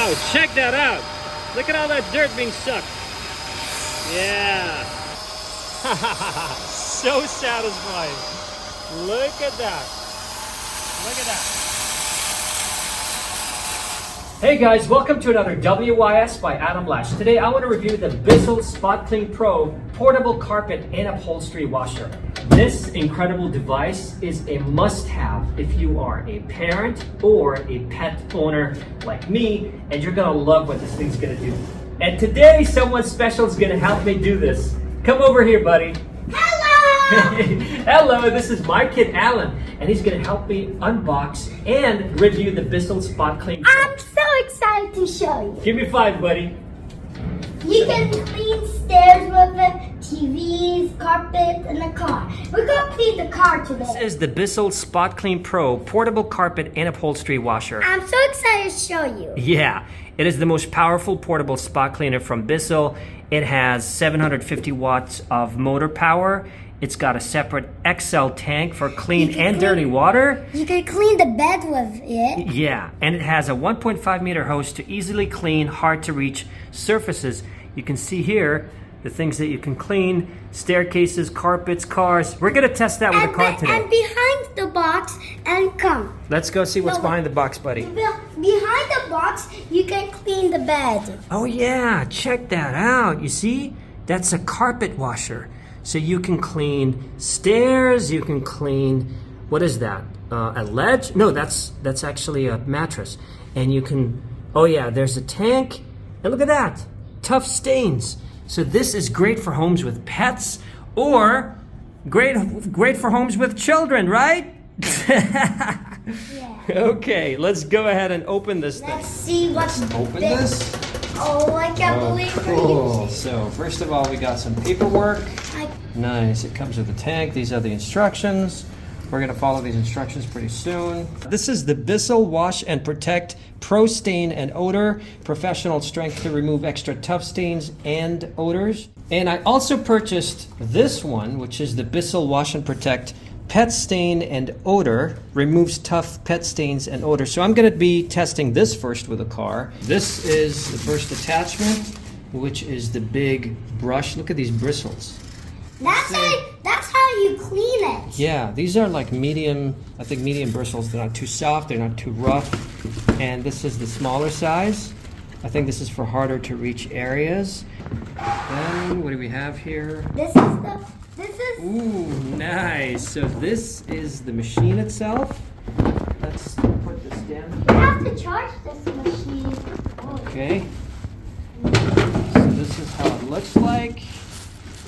Wow, check that out. Look at all that dirt being sucked. Yeah. So satisfying. Look at that. Look at that. Hey guys, welcome to another WYS by Adam Lash. Today I want to review the Bissell Spot Clean Pro portable carpet and upholstery washer. This incredible device is a must-have if you are a parent or a pet owner like me, and you're gonna love what this thing's gonna do. And today someone special is gonna help me do this. Come over here, buddy. Hello! Hello, this is my kid Alan, and he's gonna help me unbox and review the Bissell Spot Clean Pro. I'm so excited to show you. Give me 5, buddy. You can clean stairs with it, TVs, carpet, and a car. We're gonna clean the car today. This is the Bissell Spot Clean Pro portable carpet and upholstery washer. I'm so excited to show you. Yeah, it is the most powerful portable spot cleaner from Bissell. It has 750 watts of motor power. It's got a separate XL tank for clean and dirty water. You can clean the bed with it. Yeah, and it has a 1.5 meter hose to easily clean hard to reach surfaces. You can see here the things that you can clean: staircases, carpets, cars. We're gonna test that with a car today. And behind the box, and come. Let's go see what's behind the box, buddy. Behind the box, you can clean the bed. Oh yeah, check that out. You see? That's a carpet washer. So you can clean stairs, you can clean, what is that? A ledge? No, that's actually a mattress. And you can, oh yeah, there's a tank. And look at that, tough stains. So this is great for homes with pets, or great for homes with children, right? Yeah. Okay, let's go ahead and open this thing. Let's see what's Open this. Oh, I can't believe Cool. So first of all, we got some paperwork. Nice. It comes with a tank. These are the instructions. We're going to follow these instructions pretty soon. This is the Bissell Wash and Protect Pro Stain and Odor. Professional strength to remove extra tough stains and odors. And I also purchased this one, which is the Bissell Wash and Protect Pet Stain and Odor. Removes tough pet stains and odor. So I'm going to be testing this first with a car. This is the first attachment, which is the big brush. Look at these bristles. That's how you clean it. Yeah, these are like medium, I think medium bristles. They're not too soft, they're not too rough. And this is the smaller size. I think this is for harder to reach areas. Then what do we have here? This is Ooh, nice. So this is the machine itself. Let's put this down. You have to charge this machine. Oh. Okay. So this is how it looks like.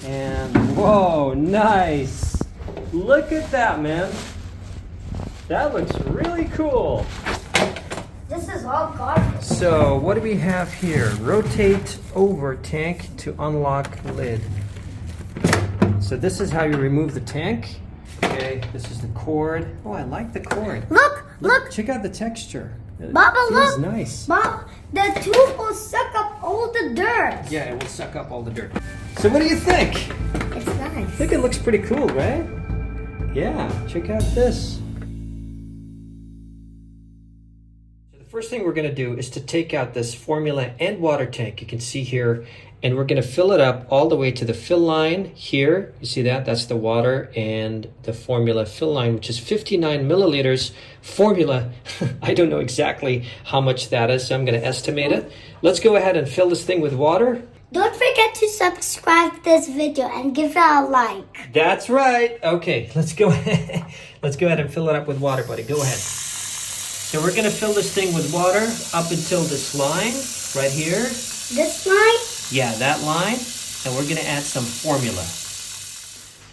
And whoa, nice. Look at that, man. That looks really cool. This is all garbage. So what do we have here? Rotate over tank to unlock lid. So this is how you remove the tank. Okay, this is the cord. Oh, I like the cord. Look. Check out the texture. It Baba, feels look. nice. Mom, the tube will suck up all the dirt. Yeah, it will suck up all the dirt. So what do you think? It's nice. I think it looks pretty cool, right? Yeah, check out this. So the first thing we're gonna do is to take out this formula and water tank. You can see here, and we're gonna fill it up all the way to the fill line here. You see that? That's the water and the formula fill line, which is 59 milliliters formula. I don't know exactly how much that is, so I'm gonna estimate it. Let's go ahead and fill this thing with water. Don't forget to subscribe to this video and give it a like. That's right. Okay, let's go ahead. Let's go ahead and fill it up with water, buddy. Go ahead. So we're gonna fill this thing with water up until this line right here. This line? Yeah, that line. And we're gonna add some formula.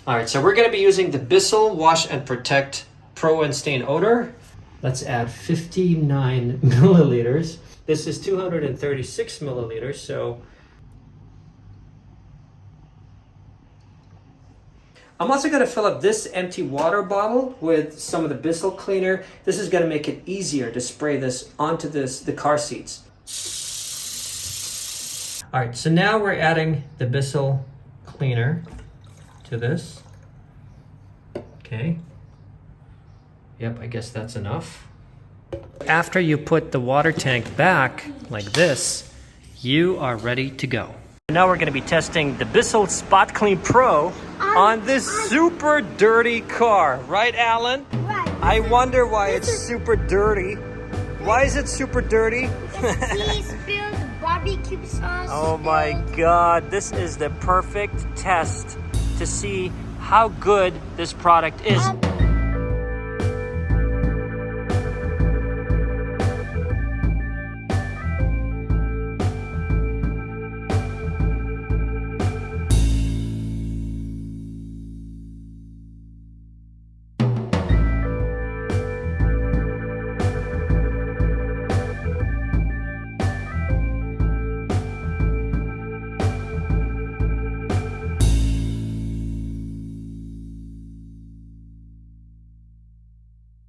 All right, so we're gonna be using the Bissell Wash and Protect Pro and Stain Odor. Let's add 59 milliliters. This is 236 milliliters, so I'm also going to fill up this empty water bottle with some of the Bissell cleaner. This is going to make it easier to spray this onto the car seats. All right, so now we're adding the Bissell cleaner to this. Okay. Yep, I guess that's enough. After you put the water tank back, like this, you are ready to go. Now we're going to be testing the Bissell Spot Clean Pro on this super dirty car. Right, Alan? Right. I wonder why it's super dirty. Why is it super dirty? He spilled barbecue sauce. Oh my God, this is the perfect test to see how good this product is.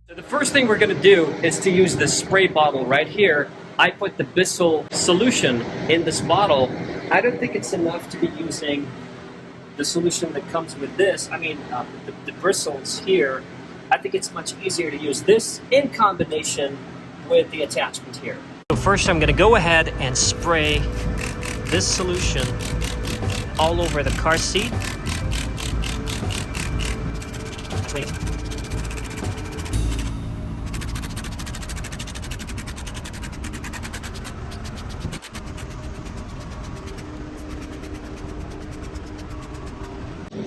So the first thing we're going to do is to use this spray bottle right here. I put the Bissell solution in this bottle. I don't think it's enough to be using the solution that comes with this. I mean, the bristles here. I think it's much easier to use this in combination with the attachment here. So first I'm going to go ahead and spray this solution all over the car seat.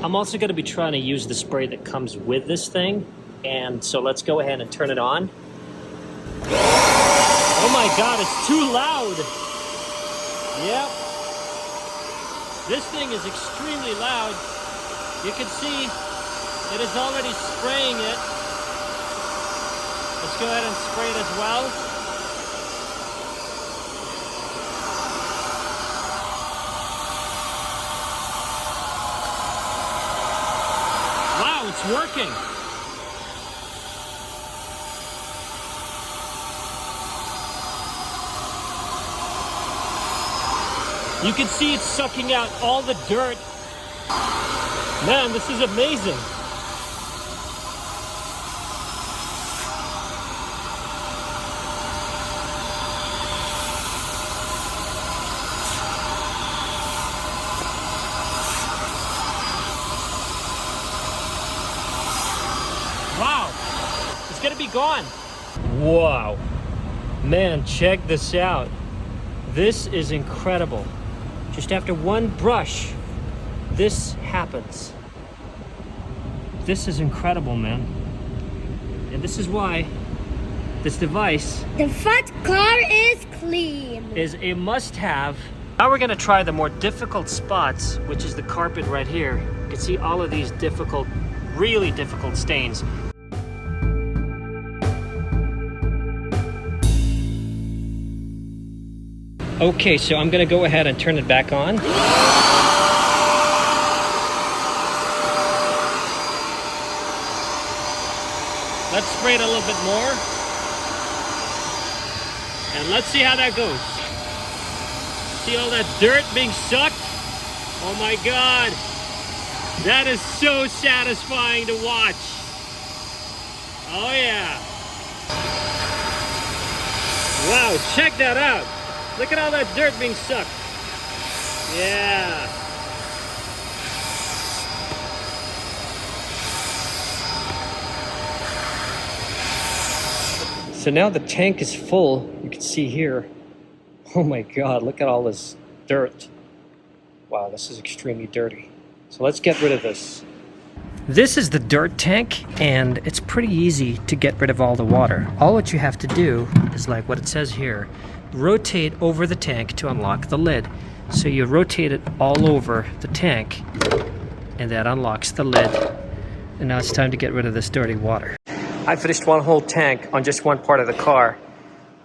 I'm also going to be trying to use the spray that comes with this thing, and so let's go ahead and turn it on. Oh my God, it's too loud. Yep. This thing is extremely loud. You can see it is already spraying it. Let's go ahead and spray it as well. It's working. You can see it's sucking out all the dirt. Man, this is amazing. Wow, it's gonna be gone. Wow, man, check this out. This is incredible. Just after one brush, this happens. This is incredible, man. And this is why this device, the front car is clean, is a must-have. Now we're gonna try the more difficult spots, which is the carpet right here. You can see all of these difficult, really difficult stains. Okay, so I'm gonna go ahead and turn it back on. Let's spray it a little bit more. And let's see how that goes. See all that dirt being sucked? Oh my God. That is so satisfying to watch. Oh yeah. Wow, check that out. Look at all that dirt being sucked. Yeah. So now the tank is full. You can see here. Oh my God, look at all this dirt. Wow, this is extremely dirty. So let's get rid of this. This is the dirt tank, and it's pretty easy to get rid of all the water. All what you have to do is like what it says here. Rotate over the tank to unlock the lid. So you rotate it all over the tank, and that unlocks the lid. And now it's time to get rid of this dirty water. I finished one whole tank on just one part of the car.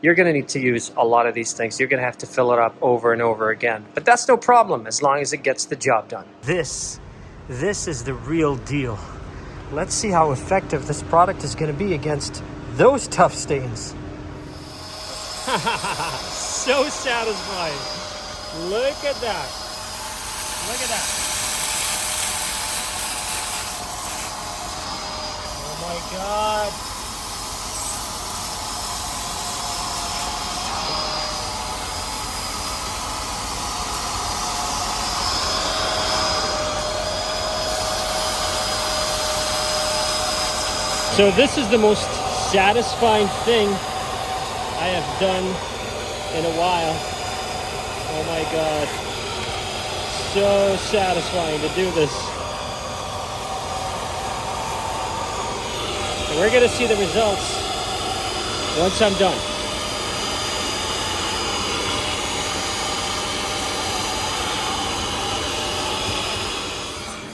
You're going to need to use a lot of these things. You're going to have to fill it up over and over again. But that's no problem as long as it gets the job done. This is the real deal. Let's see how effective this product is going to be against those tough stains. So satisfying. Look at that. Look at that. Oh my God. So this is the most satisfying thing I have done in a while. Oh my God. So satisfying to do this. And we're gonna see the results once I'm done.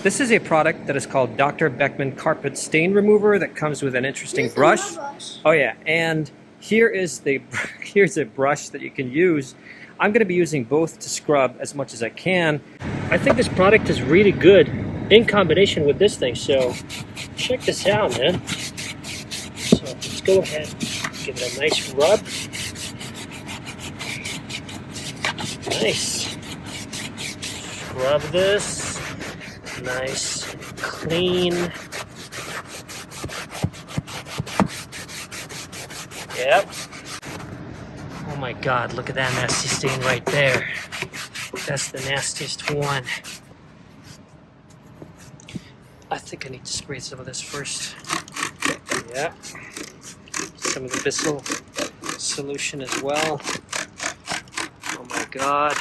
This is a product that is called Dr. Beckman Carpet Stain Remover that comes with an interesting brush. Oh yeah, and here's a brush that you can use. I'm going to be using both to scrub as much as I can. I think this product is really good in combination with this thing, so check this out, man. So let's go ahead and give it a nice rub. Nice. Scrub this. Nice, clean. Yep. Oh my God, look at that nasty stain right there. That's the nastiest one. I think I need to spray some of this first. Yeah. Some of the Bissell solution as well. Oh my God.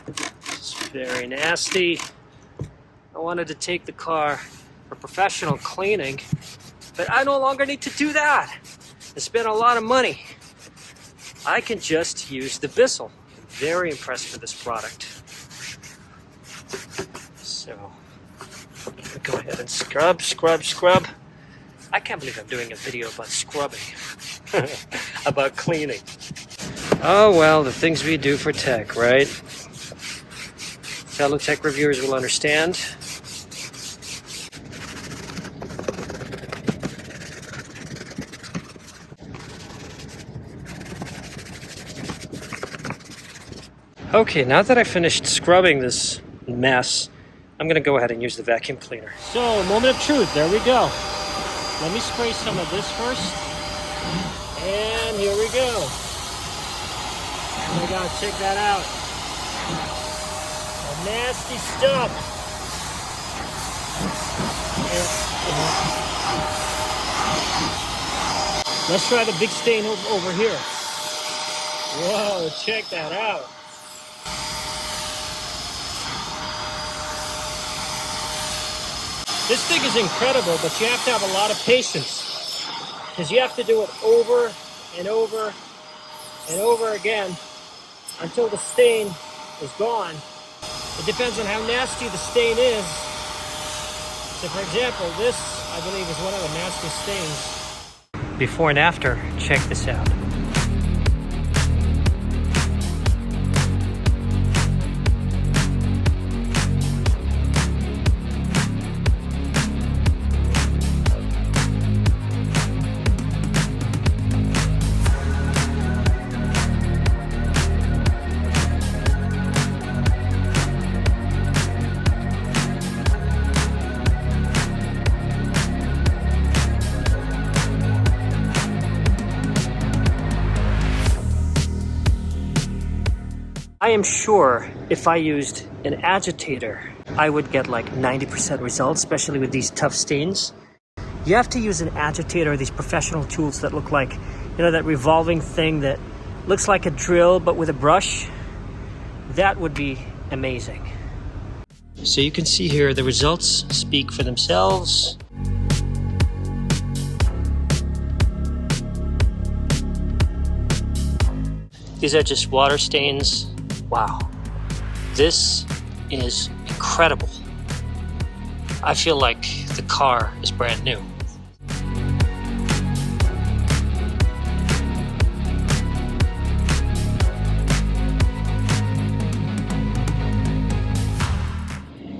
It's very nasty. I wanted to take the car for professional cleaning, but I no longer need to do that. I spent a lot of money. I can just use the Bissell. Very impressed with this product. So, I'm gonna go ahead and scrub, scrub, scrub. I can't believe I'm doing a video about scrubbing, about cleaning. Oh well, the things we do for tech, right? Fellow tech reviewers will understand. Okay, now that I finished scrubbing this mess, I'm gonna go ahead and use the vacuum cleaner. So, moment of truth, there we go. Let me spray some of this first. And here we go. Oh my God, check that out. The nasty stuff. Let's try the big stain over here. Whoa, check that out. This thing is incredible, but you have to have a lot of patience because you have to do it over and over and over again until the stain is gone. It depends on how nasty the stain is. So for example, this, I believe, is one of the nastiest stains. Before and after, check this out. I am sure if I used an agitator, I would get like 90% results, especially with these tough stains. You have to use an agitator, these professional tools that look like, you know, that revolving thing that looks like a drill, but with a brush. That would be amazing. So you can see here, the results speak for themselves. These are just water stains. Wow, this is incredible. I feel like the car is brand new.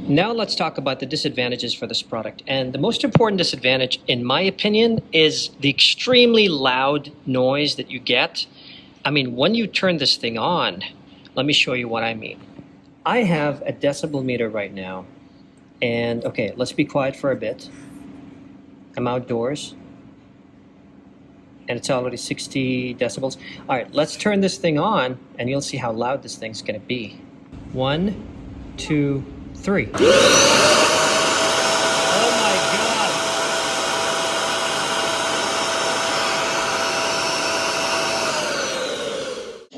Now let's talk about the disadvantages for this product. And the most important disadvantage, in my opinion, is the extremely loud noise that you get. I mean, when you turn this thing on, let me show you what I mean. I have a decibel meter right now. And okay, let's be quiet for a bit. I'm outdoors. And it's already 60 decibels. All right, let's turn this thing on and you'll see how loud this thing's gonna be. 1, 2, 3. Oh my God.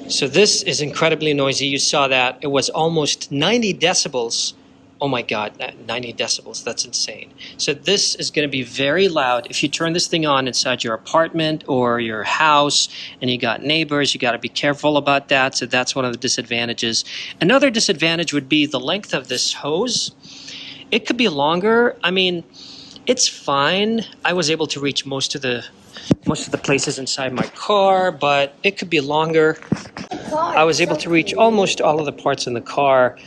So this is incredibly noisy. You saw that. It was almost 90 decibels. Oh my God, 90 decibels. That's insane. So this is going to be very loud. If you turn this thing on inside your apartment or your house and you got neighbors, you got to be careful about that. So that's one of the disadvantages. Another disadvantage would be the length of this hose. It could be longer. I mean, it's fine. I was able to reach most of the places inside my car, but it could be longer. I was able to reach almost all of the parts in the car.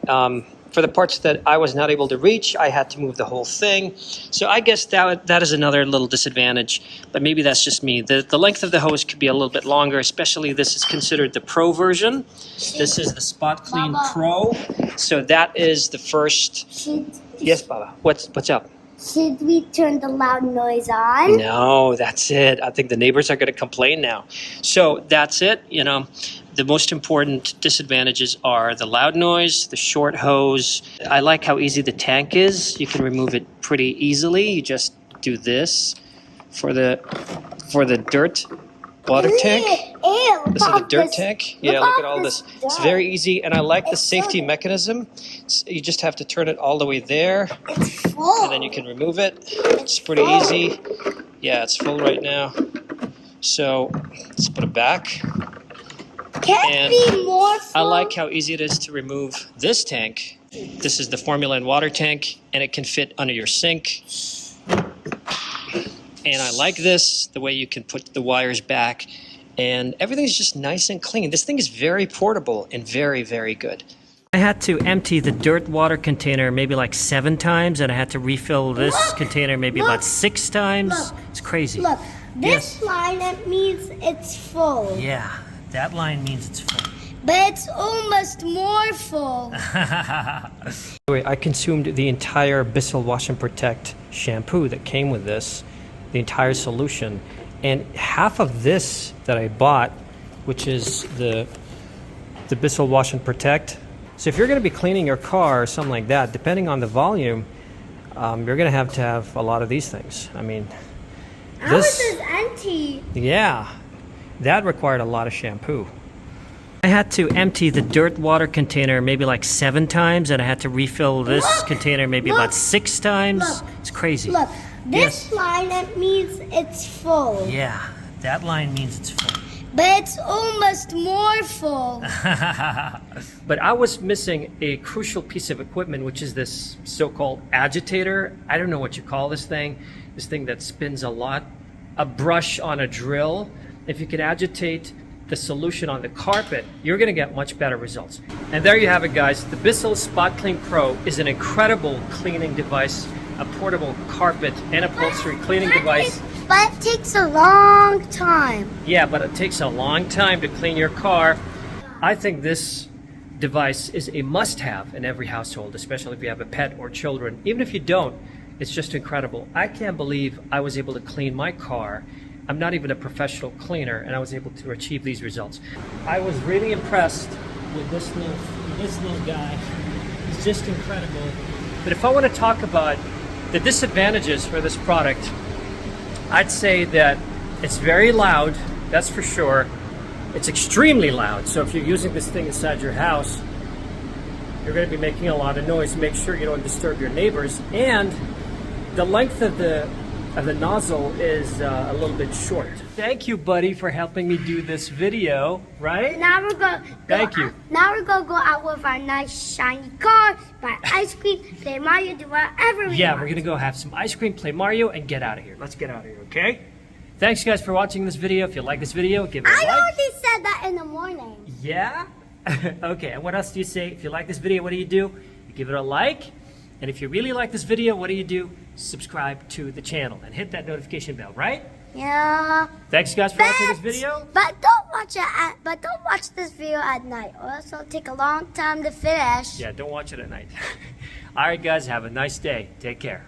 For the parts that I was not able to reach, I had to move the whole thing. So I guess that is another little disadvantage, but maybe that's just me. The length of the hose could be a little bit longer, especially this is considered the Pro version. This is the Spot Clean Pro. So that is the first. Yes, Baba. What's up? Should we turn the loud noise on? No, that's it. I think the neighbors are going to complain now. So that's it. You know, the most important disadvantages are the loud noise, the short hose. I like how easy the tank is. You can remove it pretty easily. You just do this for the dirt water tank. Ew, This is the dirt tank. Yeah, look at all this. It's very easy, and I like the safety mechanism. You just have to turn it all the way there, It's full. and then you can remove it. It's pretty easy. Yeah, it's full right now. So let's put it back. Can't be more full. I like how easy it is to remove this tank. This is the formula and water tank, and it can fit under your sink. And I like this, the way you can put the wires back, and everything's just nice and clean. This thing is very portable and very, very good. I had to empty the dirt water container maybe like 7 times, and I had to refill this container maybe about 6 times. It's crazy. Look, this line, that means it's full. Yeah, that line means it's full. But it's almost more full. Anyway, I consumed the entire Bissell Wash and Protect shampoo that came with this, the entire solution, and half of this that I bought, which is the Bissell Wash and Protect. So if you're going to be cleaning your car or something like that, depending on the volume, you're going to have a lot of these things. I mean, Ours is empty. Yeah, that required a lot of shampoo. I had to empty the dirt water container maybe like 7 times, and I had to refill this container maybe about 6 times. It's crazy. Look, this line, that means it's full. Yeah, that line means it's full. But it's almost more full. But I was missing a crucial piece of equipment, which is this so-called agitator. I don't know what you call this thing that spins a lot. A brush on a drill. If you can agitate the solution on the carpet, you're going to get much better results. And there you have it, guys. The Bissell Spot Clean Pro is an incredible cleaning device, a portable carpet and upholstery cleaning device. But it takes a long time. Yeah, but it takes a long time to clean your car. I think this device is a must-have in every household, especially if you have a pet or children. Even if you don't, it's just incredible. I can't believe I was able to clean my car. I'm not even a professional cleaner, and I was able to achieve these results. I was really impressed with this little guy. It's just incredible. But if I want to talk about the disadvantages for this product, I'd say that it's very loud, that's for sure. It's extremely loud, so if you're using this thing inside your house, you're going to be making a lot of noise. Make sure you don't disturb your neighbors. And the length of the nozzle is a little bit short. Thank you, buddy, for helping me do this video, right? Now we're going Thank you. Now we're going to go out with our nice shiny car, buy ice cream, play Mario, do whatever we Yeah, want. we're going to go have some ice cream, play Mario, and get out of here. Let's get out of here, okay? Thanks, guys, for watching this video. If you like this video, give it a like. I already said that in the morning. Yeah? Okay, and what else do you say? If you like this video, what do? You give it a like. And if you really like this video, what do? Subscribe to the channel and hit that notification bell, right? Yeah. Thanks, guys, for watching this video. But don't watch this video at night, or else it'll take a long time to finish. Yeah, don't watch it at night. All right, guys, have a nice day. Take care.